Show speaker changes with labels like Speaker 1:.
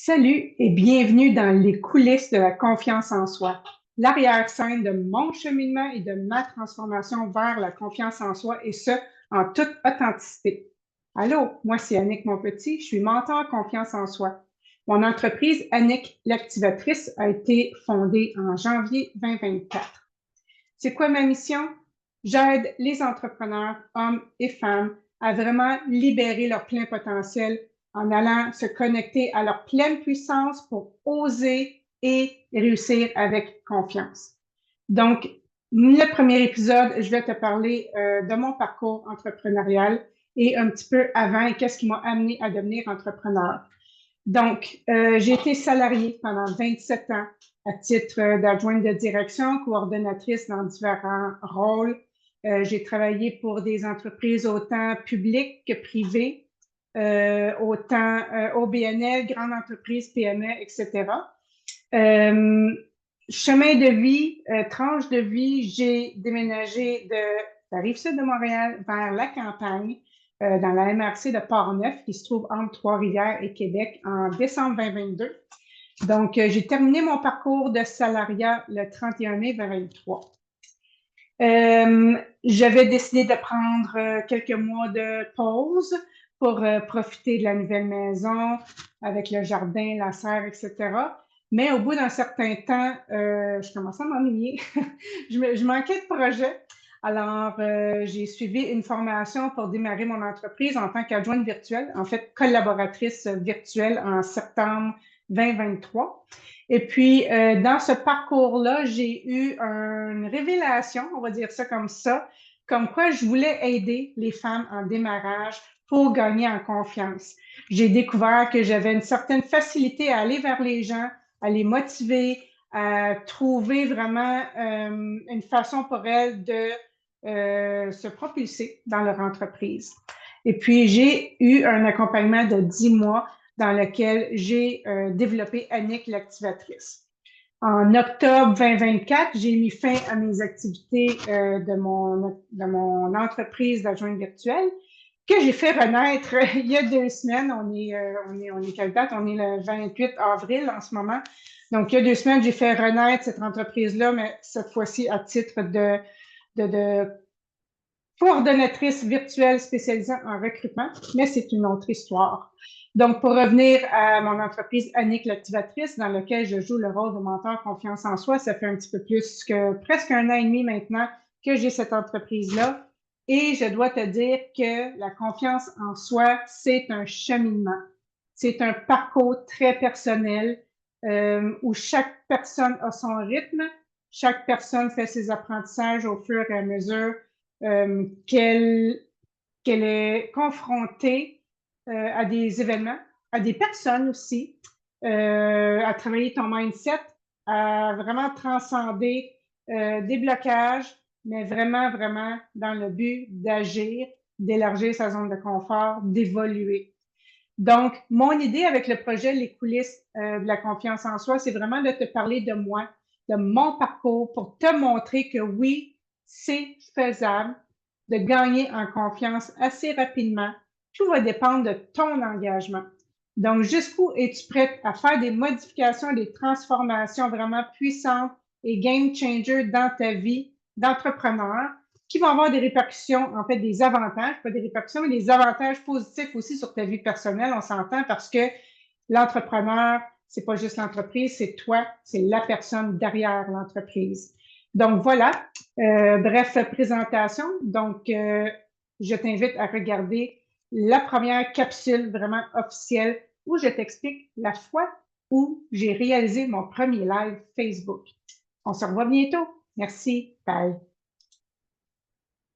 Speaker 1: Salut et bienvenue dans les coulisses de la confiance en soi, l'arrière-scène de mon cheminement et de ma transformation vers la confiance en soi et ce, en toute authenticité. Allô, moi c'est Annick Monpetit, je suis mentor en confiance en soi. Mon entreprise Annick l'activatrice a été fondée en janvier 2024. C'est quoi ma mission? J'aide les entrepreneurs, hommes et femmes, à vraiment libérer leur plein potentiel en allant se connecter à leur pleine puissance pour oser et réussir avec confiance. Donc, le premier épisode, je vais te parler de mon parcours entrepreneurial et un petit peu avant et qu'est-ce qui m'a amené à devenir entrepreneur. Donc, j'ai été salariée pendant 27 ans à titre d'adjointe de direction, coordonnatrice dans différents rôles. J'ai travaillé pour des entreprises autant publiques que privées, autant OBNL, grandes entreprises, PME, etc. Chemin de vie, tranche de vie, j'ai déménagé de la Rive-Sud de Montréal vers la campagne, dans la MRC de Port-Neuf, qui se trouve entre Trois-Rivières et Québec, en décembre 2022. Donc, j'ai terminé mon parcours de salariat le 31 mai 2023. J'avais décidé de prendre quelques mois de pause pour profiter de la nouvelle maison avec le jardin, la serre, etc. Mais au bout d'un certain temps, je commençais à m'ennuyer. je manquais de projet. Alors, j'ai suivi une formation pour démarrer mon entreprise en tant qu'adjointe virtuelle, en fait collaboratrice virtuelle en septembre 2023. Et puis, dans ce parcours-là, j'ai eu une révélation, on va dire ça, comme quoi je voulais aider les femmes en démarrage pour gagner en confiance. J'ai découvert que j'avais une certaine facilité à aller vers les gens, à les motiver, à trouver vraiment une façon pour elles de se propulser dans leur entreprise. Et puis, j'ai eu un accompagnement de 10 mois dans lequel j'ai développé Annick l'activatrice. En octobre 2024, j'ai mis fin à mes activités de mon entreprise d'adjointe virtuelle que j'ai fait renaître il y a 2 semaines. On est quelle date? On est le 28 avril en ce moment. Donc, il y a 2 semaines, j'ai fait renaître cette entreprise-là, mais cette fois-ci à titre de coordonnatrice virtuelle spécialisée en recrutement, mais c'est une autre histoire. Donc, pour revenir à mon entreprise Annick l'activatrice, dans laquelle je joue le rôle de mentor confiance en soi, ça fait un petit peu plus que presque 1 an et demi maintenant que j'ai cette entreprise-là. Et je dois te dire que la confiance en soi, c'est un cheminement. C'est un parcours très personnel où chaque personne a son rythme, chaque personne fait ses apprentissages au fur et à mesure qu'elle est confrontée à des événements, à des personnes aussi, à travailler ton mindset, à vraiment transcender des blocages, mais vraiment, vraiment dans le but d'agir, d'élargir sa zone de confort, d'évoluer. Donc, mon idée avec le projet Les coulisses de la confiance en soi, c'est vraiment de te parler de moi, de mon parcours pour te montrer que oui, c'est faisable de gagner en confiance assez rapidement. Tout va dépendre de ton engagement. Donc, jusqu'où es-tu prête à faire des modifications, des transformations vraiment puissantes et game changer dans ta vie d'entrepreneur qui vont avoir des répercussions, en fait, des avantages, pas des répercussions, mais des avantages positifs aussi sur ta vie personnelle, on s'entend, parce que l'entrepreneur, c'est pas juste l'entreprise, c'est toi, c'est la personne derrière l'entreprise. Donc voilà, bref présentation. Donc, je t'invite à regarder la première capsule vraiment officielle où je t'explique la fois où j'ai réalisé mon premier live Facebook. On se revoit bientôt. Merci. Bye.